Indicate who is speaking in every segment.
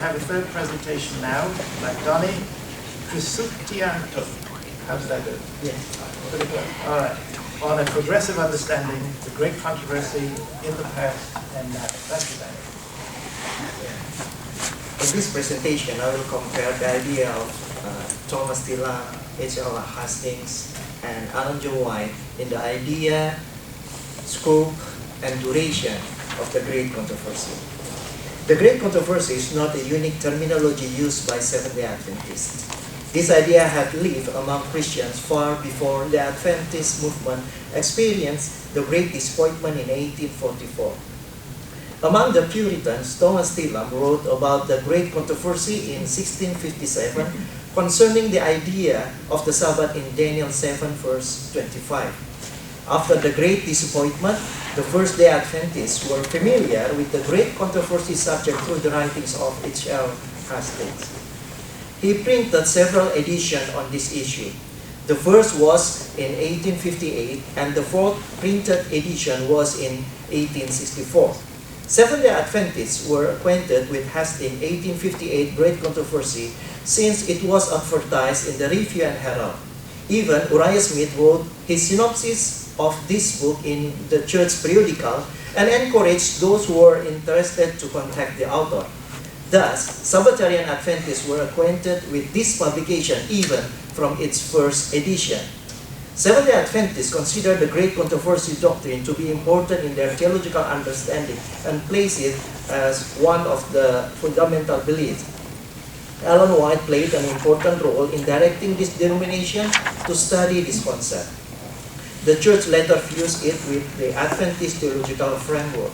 Speaker 1: Have a third presentation now by Donny, Chrissutianto. How's that good?
Speaker 2: Yes.
Speaker 1: Pretty good. All right. On a progressive understanding, the great controversy in the past and now. Thank you, Donny.
Speaker 2: In this presentation, I will compare the idea of Thomas Dillon, H.L. Hastings, and Alan Joe White in the idea, scope, and duration of the Great Controversy. The Great Controversy is not a unique terminology used by Seventh-day Adventists. This idea had lived among Christians far before the Adventist movement experienced the Great Disappointment in 1844. Among the Puritans, Thomas Dillon wrote about the Great Controversy in 1657 concerning the idea of the Sabbath in Daniel 7 verse 25. After the Great Disappointment, the First-day Adventists were familiar with the Great Controversy subject through the writings of H.L. Hastings. He printed several editions on this issue. The first was in 1858, and the fourth printed edition was in 1864. Seventh-day Adventists were acquainted with Hastings' 1858 Great Controversy since it was advertised in the Review and Herald. Even Uriah Smith wrote his synopsis of this book in the church periodical and encouraged those who were interested to contact the author. Thus, Sabbatarian Adventists were acquainted with this publication even from its first edition. Seventh-day Adventists consider the Great Controversy doctrine to be important in their theological understanding and place it as one of the fundamental beliefs. Ellen White played an important role in directing this denomination to study this concept. The church later fused it with the Adventist theological framework.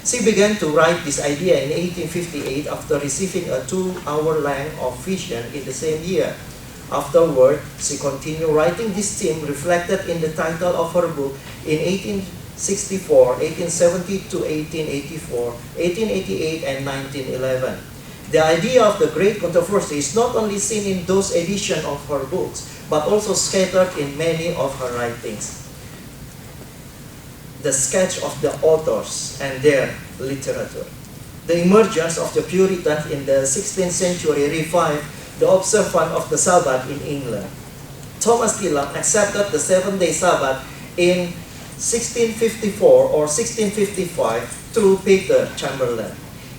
Speaker 2: She began to write this idea in 1858 after receiving a 2-hour length of vision in the same year. Afterward, she continued writing this theme reflected in the title of her book in 1864, 1870 to 1884, 1888, and 1911. The idea of the Great Controversy is not only seen in those editions of her books, but also scattered in many of her writings. The sketch of the authors and their literature. The emergence of the Puritans in the 16th century revived the observance of the Sabbath in England. Thomas Dillon accepted the seventh-day Sabbath in 1654 or 1655 through Peter Chamberlain.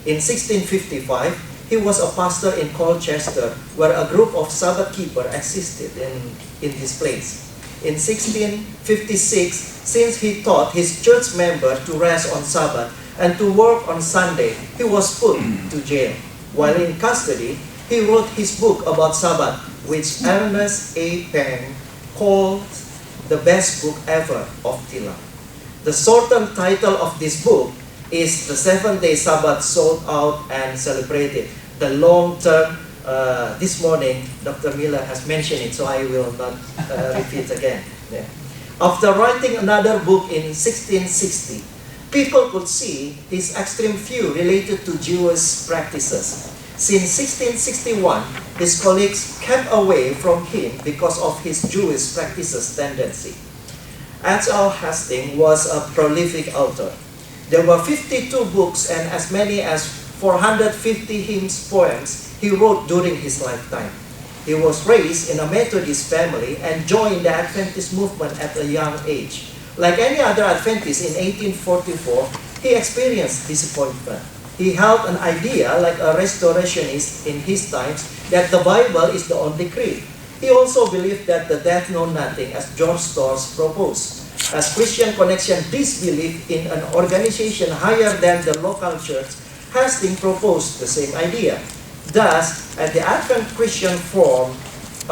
Speaker 2: In 1655, he was a pastor in Colchester, where a group of Sabbath keepers existed in this place. In 1656, since he taught his church members to rest on Sabbath and to work on Sunday, he was put to jail. While in custody, he wrote his book about Sabbath, which Ernest A. Penn called the best book ever of Dillon. The shortened title of this book is The Seventh-day Sabbath Sought Out and Celebrated. The long term, this morning, Dr. Miller has mentioned it, so I will not repeat again. Yeah. After writing another book in 1660, people could see his extreme view related to Jewish practices. Since 1661, his colleagues kept away from him because of his Jewish practices tendency. H.L. Hastings was a prolific author. There were 52 books and as many as 450 hymns, poems he wrote during his lifetime. He was raised in a Methodist family and joined the Adventist movement at a young age. Like any other Adventist in 1844, he experienced disappointment. He held an idea, like a restorationist in his times, that the Bible is the only creed. He also believed that the dead know nothing, as George Storrs proposed. As Christian Connection disbelieved in an organization higher than the local church, Hastings proposed the same idea. Thus, at the Advent Christian formed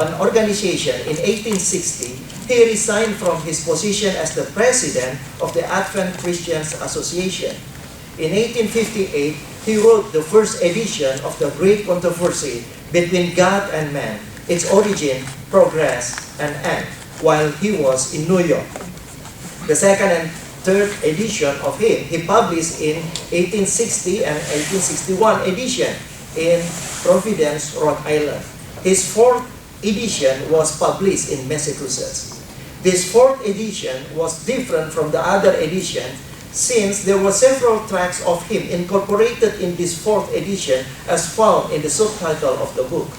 Speaker 2: an organization in 1860, he resigned from his position as the president of the Advent Christians Association. In 1858, he wrote the first edition of the Great Controversy between God and man, its origin, progress, and end, while he was in New York. The second and third edition of him, he published in 1860 and 1861 edition in Providence, Rhode Island. His fourth edition was published in Massachusetts. This fourth edition was different from the other editions since there were several tracts of him incorporated in this fourth edition as found in the subtitle of the book.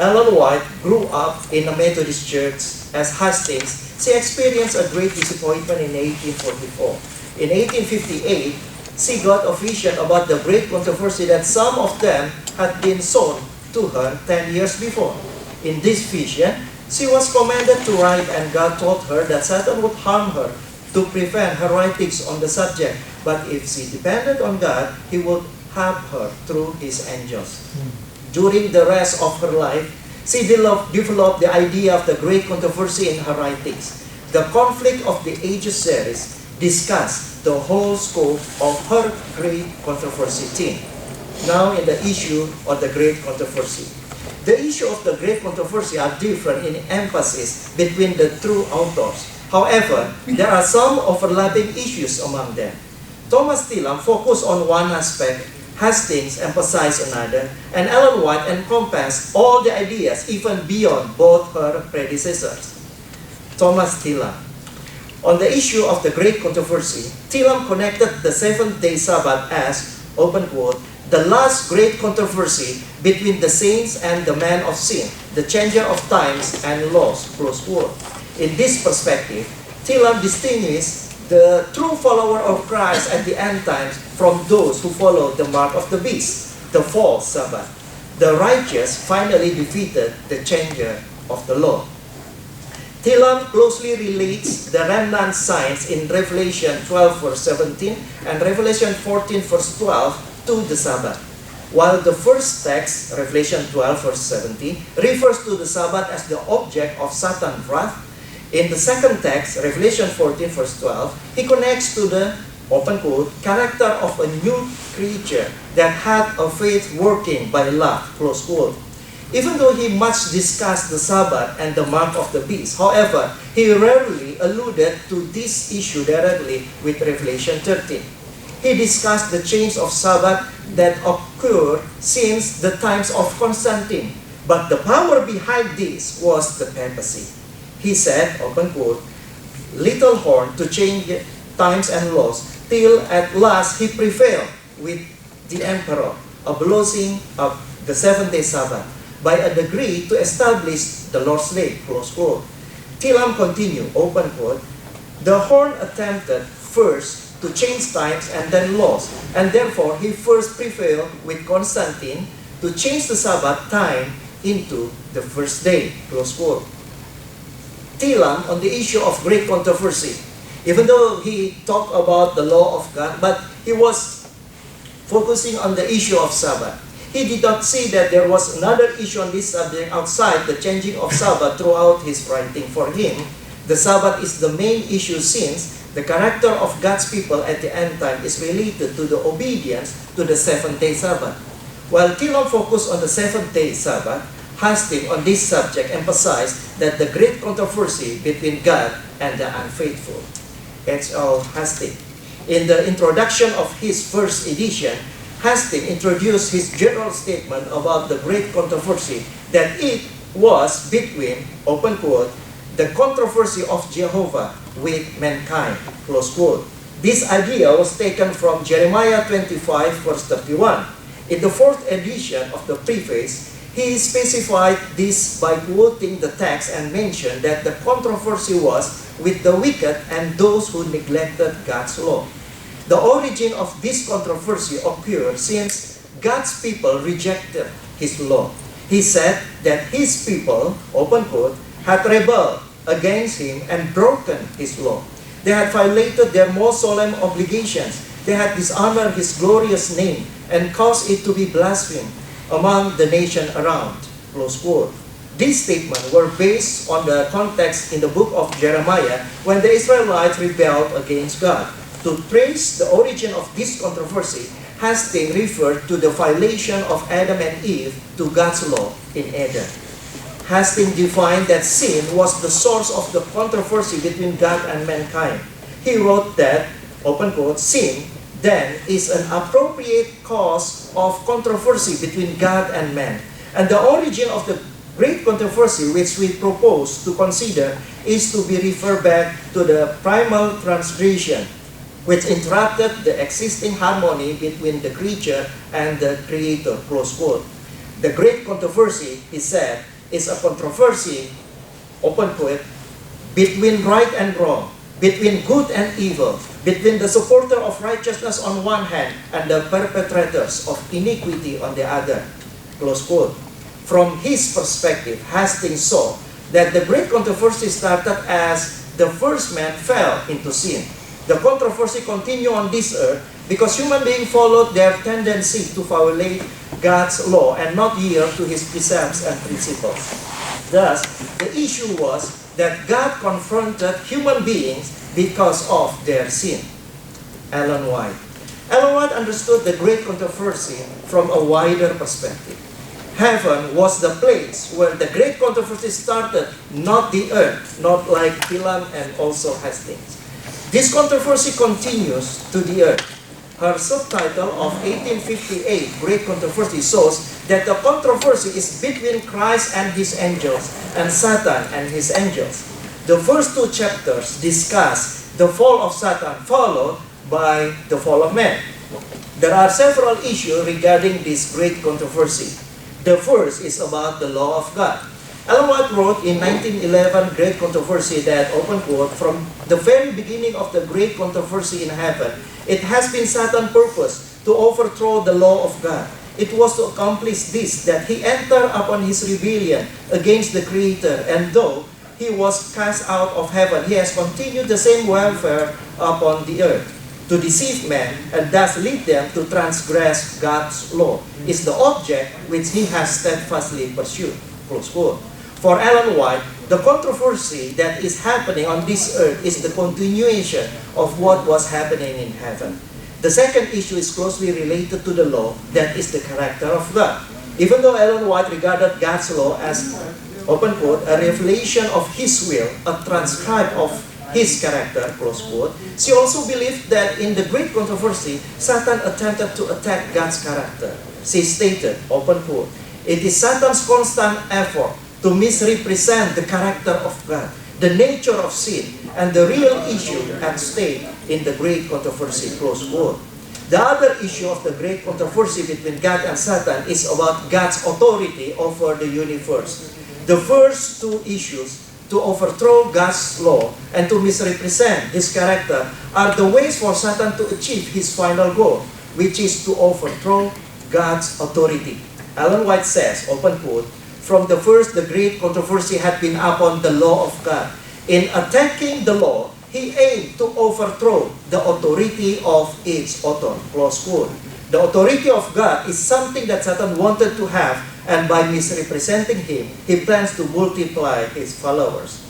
Speaker 2: Ellen White grew up in a Methodist church as Hastings. She experienced a great disappointment in 1844. In 1858, she got a vision about the great controversy that some of them had been sown to her 10 years before. In this vision, she was commanded to write, and God told her that Satan would harm her to prevent her writings on the subject. But if she depended on God, He would help her through His angels. During the rest of her life, she developed the idea of the great controversy in her writings. The Conflict of the Ages series discussed the whole scope of her great controversy theme. Now in the issue of the great controversy. The issue of the great controversy are different in emphasis between the two authors. However, there are some overlapping issues among them. Thomas Tillam focused on one aspect, Hastings emphasized another, and Ellen White encompassed all the ideas even beyond both her predecessors. Thomas Tillam. On the issue of the great controversy, Tillam connected the seventh-day Sabbath as, open quote, the last great controversy between the saints and the man of sin, the changer of times and laws, close quote. In this perspective, Tillam distinguished the true follower of Christ at the end times from those who follow the mark of the beast, the false Sabbath. The righteous finally defeated the changer of the law. Tillam closely relates the remnant signs in Revelation 12 verse 17 and Revelation 14 verse 12 to the Sabbath. While the first text, Revelation 12 verse 17, refers to the Sabbath as the object of Satan's wrath, in the second text, Revelation 14 verse 12, he connects to the, open quote, character of a new creature that had a faith working by love, close quote. Even though he much discussed the Sabbath and the mark of the beast, however, he rarely alluded to this issue directly with Revelation 13. He discussed the change of Sabbath that occurred since the times of Constantine, but the power behind this was the papacy. He said, open quote, little horn to change times and laws, till at last he prevailed with the emperor, abolishing of the seventh-day Sabbath by a decree to establish the Lord's Day, close quote. Tillam continued, open quote, the horn attempted first to change times and then laws, and therefore he first prevailed with Constantine to change the Sabbath time into the first day, close quote. Tillam, on the issue of great controversy, even though he talked about the law of God, but he was focusing on the issue of Sabbath. He did not see that there was another issue on this subject outside the changing of Sabbath throughout his writing. For him, the Sabbath is the main issue since the character of God's people at the end time is related to the obedience to the seventh-day Sabbath. While Tillam focused on the seventh-day Sabbath, Hastings on this subject emphasized that the great controversy between God and the unfaithful. H.L. Hastings. In the introduction of his first edition, Hastings introduced his general statement about the great controversy that it was between, open quote, the controversy of Jehovah with mankind, close quote. This idea was taken from Jeremiah 25 verse 31. In the fourth edition of the preface, he specified this by quoting the text and mentioned that the controversy was with the wicked and those who neglected God's law. The origin of this controversy occurred since God's people rejected His law. He said that His people, open quote, had rebelled against Him and broken His law. They had violated their most solemn obligations. They had dishonored His glorious name and caused it to be blasphemed among the nation around, close quote. These statements were based on the context in the book of Jeremiah when the Israelites rebelled against God. To trace the origin of this controversy, Hastings referred to the violation of Adam and Eve to God's law in Eden. Hastings defined that sin was the source of the controversy between God and mankind. He wrote that, open quote, sin then is an appropriate cause of controversy between God and man. And the origin of the great controversy which we propose to consider is to be referred back to the primal transgression which interrupted the existing harmony between the creature and the Creator, close quote. The great controversy, he said, is a controversy, open quote, between right and wrong, between good and evil, between the supporter of righteousness on one hand and the perpetrators of iniquity on the other, close quote. From his perspective, Hastings saw that the great controversy started as the first man fell into sin. The controversy continued on this earth because human beings followed their tendency to violate God's law and not yield to his precepts and principles. Thus, the issue was that God confronted human beings because of their sin. Ellen White. Ellen White understood the great controversy from a wider perspective. Heaven was the place where the great controversy started, not the earth, not like Pilam and also Hastings. This controversy continues to the earth. Her subtitle of 1858, Great Controversy, shows that the controversy is between Christ and his angels and Satan and his angels. The first two chapters discuss the fall of Satan, followed by the fall of man. There are several issues regarding this great controversy. The first is about the law of God. Ellen White wrote in 1911 Great Controversy that, open quote, from the very beginning of the great controversy in heaven, it has been Satan's purpose to overthrow the law of God. It was to accomplish this that he entered upon his rebellion against the Creator, and though he was cast out of heaven, he has continued the same warfare upon the earth, to deceive men and thus lead them to transgress God's law, is the object which he has steadfastly pursued, close quote. For Ellen White, the controversy that is happening on this earth is the continuation of what was happening in heaven. The second issue is closely related to the law, that is the character of God. Even though Ellen White regarded God's law as, open quote, a revelation of his will, a transcribe of his character, close quote, she also believed that in the great controversy, Satan attempted to attack God's character. She stated, open quote, it is Satan's constant effort to misrepresent the character of God, the nature of sin, and the real issue at stake in the great controversy, close quote. The other issue of the great controversy between God and Satan is about God's authority over the universe. The first two issues, to overthrow God's law and to misrepresent his character, are the ways for Satan to achieve his final goal, which is to overthrow God's authority. Ellen White says, open quote, from the first, the great controversy had been upon the law of God. In attacking the law, he aimed to overthrow the authority of its author, close quote. The authority of God is something that Satan wanted to have, and by misrepresenting him, he plans to multiply his followers.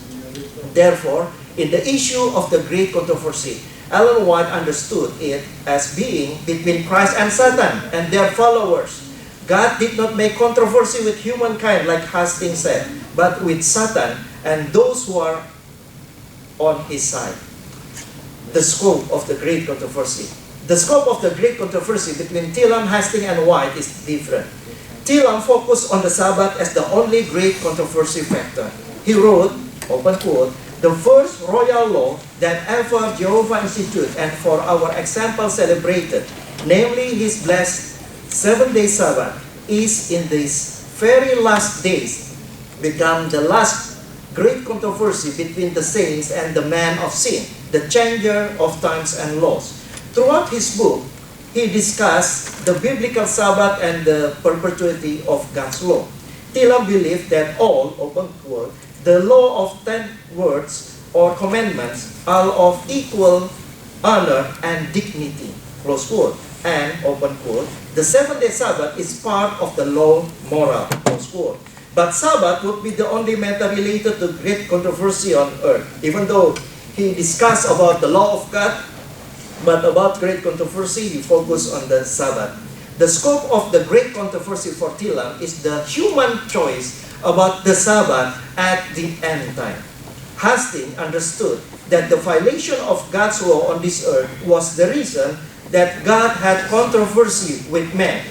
Speaker 2: Therefore, in the issue of the great controversy, Ellen White understood it as being between Christ and Satan and their followers. God did not make controversy with humankind, like Hastings said, but with Satan and those who are on his side. The scope of the great controversy. The scope of the great controversy between Thielen, Hastings, and White is different. Thielen focused on the Sabbath as the only great controversy factor. He wrote, open quote, the first royal law that ever Jehovah instituted and for our example celebrated, namely his blessed 7-day Sabbath, is in these very last days become the last great controversy between the saints and the man of sin, the changer of times and laws. Throughout his book, he discussed the biblical Sabbath and the perpetuity of God's law. Thielen believed that all, open quote, the law of 10 words or commandments are of equal honor and dignity, close quote. And, open quote, the 7-day Sabbath is part of the law moral, close quote. But Sabbath would be the only matter related to great controversy on earth. Even though he discussed about the law of God, but about great controversy, he focused on the Sabbath. The scope of the great controversy for Thielen is the human choice about the Sabbath at the end time. Hastings understood that the violation of God's law on this earth was the reason that God had controversy with man.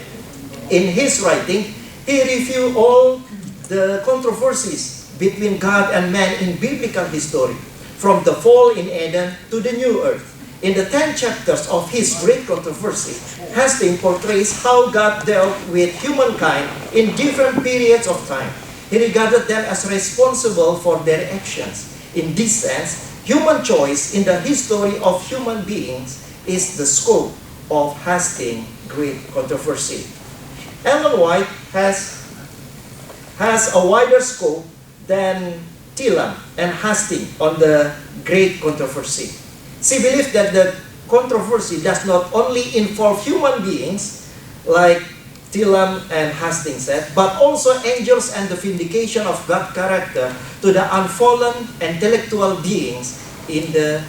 Speaker 2: In his writing, he reviewed all the controversies between God and man in biblical history, from the fall in Eden to the new earth. In the 10 chapters of his great controversy, Hastings portrays how God dealt with humankind in different periods of time. He regarded them as responsible for their actions. In this sense, human choice in the history of human beings is the scope of Hastings' great controversy. Ellen White has a wider scope than Tillam and Hastings on the great controversy. She believed that the controversy does not only involve human beings, like Tillam and Hastings said, but also angels and the vindication of God's character to the unfallen intellectual beings in the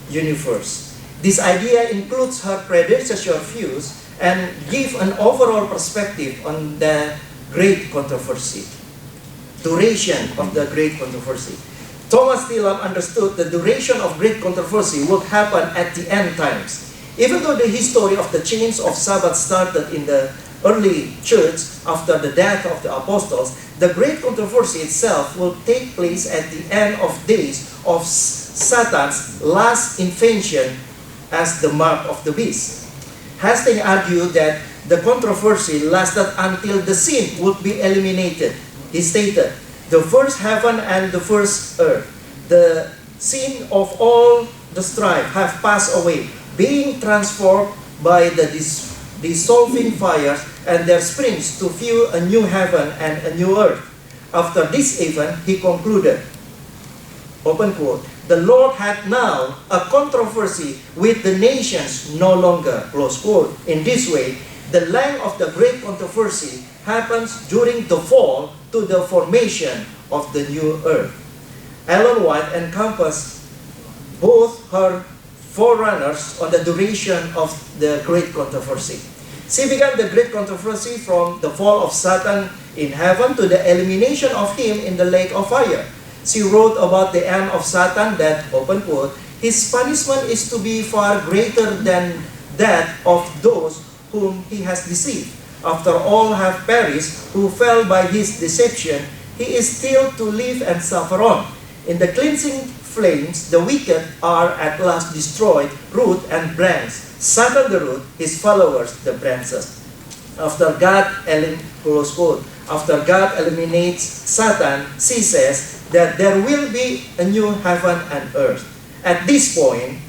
Speaker 2: universe. This idea includes her predecessor views and gives an overall perspective on the great controversy. Duration of the great controversy. Thomas Tillam understood the duration of great controversy would happen at the end times. Even though the history of the change of Sabbath started in the early church after the death of the apostles, the great controversy itself will take place at the end of days of Satan's last invention as the mark of the beast. Hastings argued that the controversy lasted until the sin would be eliminated. He stated, the first heaven and the first earth, the sin of all the strife have passed away, being transformed by the dissolving fires and their springs to view a new heaven and a new earth. After this event, he concluded, open quote, the Lord had now a controversy with the nations no longer, close quote. In this way, the length of the great controversy happens during the fall to the formation of the new earth. Ellen White encompassed both her forerunners on the duration of the great controversy. She began the great controversy from the fall of Satan in heaven to the elimination of him in the lake of fire. She wrote about the end of Satan that, open quote, his punishment is to be far greater than that of those whom he has deceived. After all have perished who fell by his deception, he is still to live and suffer on. In the cleansing flames, the wicked are at last destroyed, root and branch. Satan the root, his followers the branches. After God eliminates Satan, she says that there will be a new heaven and earth. At this point,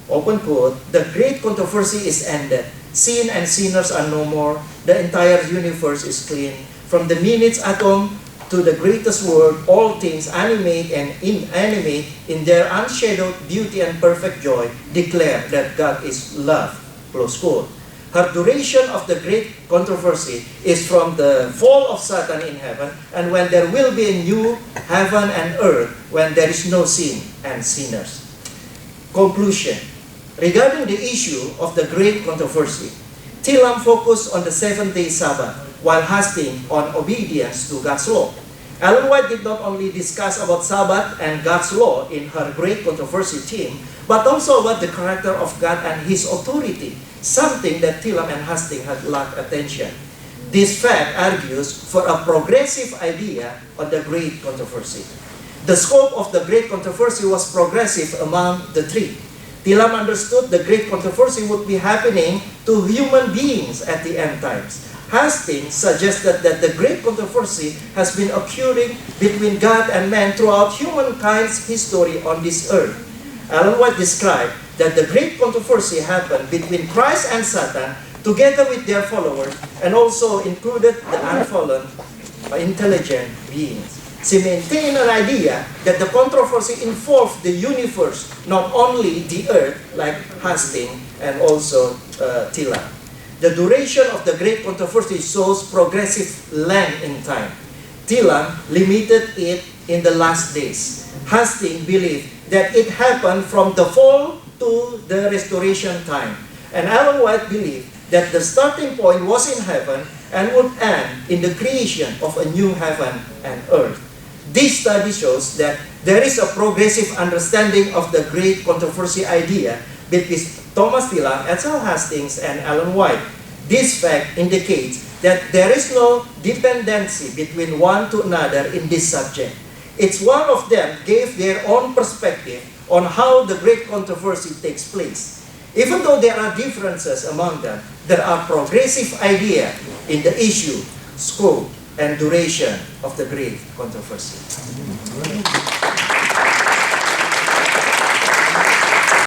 Speaker 2: open quote, the great controversy is ended. Sin and sinners are no more. The entire universe is clean. From the minute atom to the greatest world, all things animate and inanimate in their unshadowed beauty and perfect joy declare that God is love. Close quote. Her duration of the great controversy is from the fall of Satan in heaven and when there will be a new heaven and earth when there is no sin and sinners. Conclusion. Regarding the issue of the great controversy, Tillam focused on the seventh-day Sabbath, while Hastings on obedience to God's law. Ellen White did not only discuss about Sabbath and God's law in her great controversy theme, but also about the character of God and His authority, something that Tillam and Hastings had lacked attention. This fact argues for a progressive idea on the great controversy. The scope of the great controversy was progressive among the three. Tillam understood the great controversy would be happening to human beings at the end times. Hastings suggested that the great controversy has been occurring between God and man throughout humankind's history on this earth. Ellen White described that the great controversy happened between Christ and Satan together with their followers and also included the unfallen, intelligent beings. She maintained an idea that the controversy involved the universe, not only the earth, like Hastings and also Tillam. The duration of the great controversy shows progressive length in time. Tillam limited it in the last days. Hastings believed that it happened from the fall to the restoration time. And Ellen White believed that the starting point was in heaven and would end in the creation of a new heaven and earth. This study shows that there is a progressive understanding of the great controversy idea between Thomas Tillam, H.L. Hastings, and Ellen White. This fact indicates that there is no dependency between one to another in this subject. Each one of them gave their own perspective on how the great controversy takes place. Even though there are differences among them, there are progressive ideas in the issue, scope, and duration of the great controversy.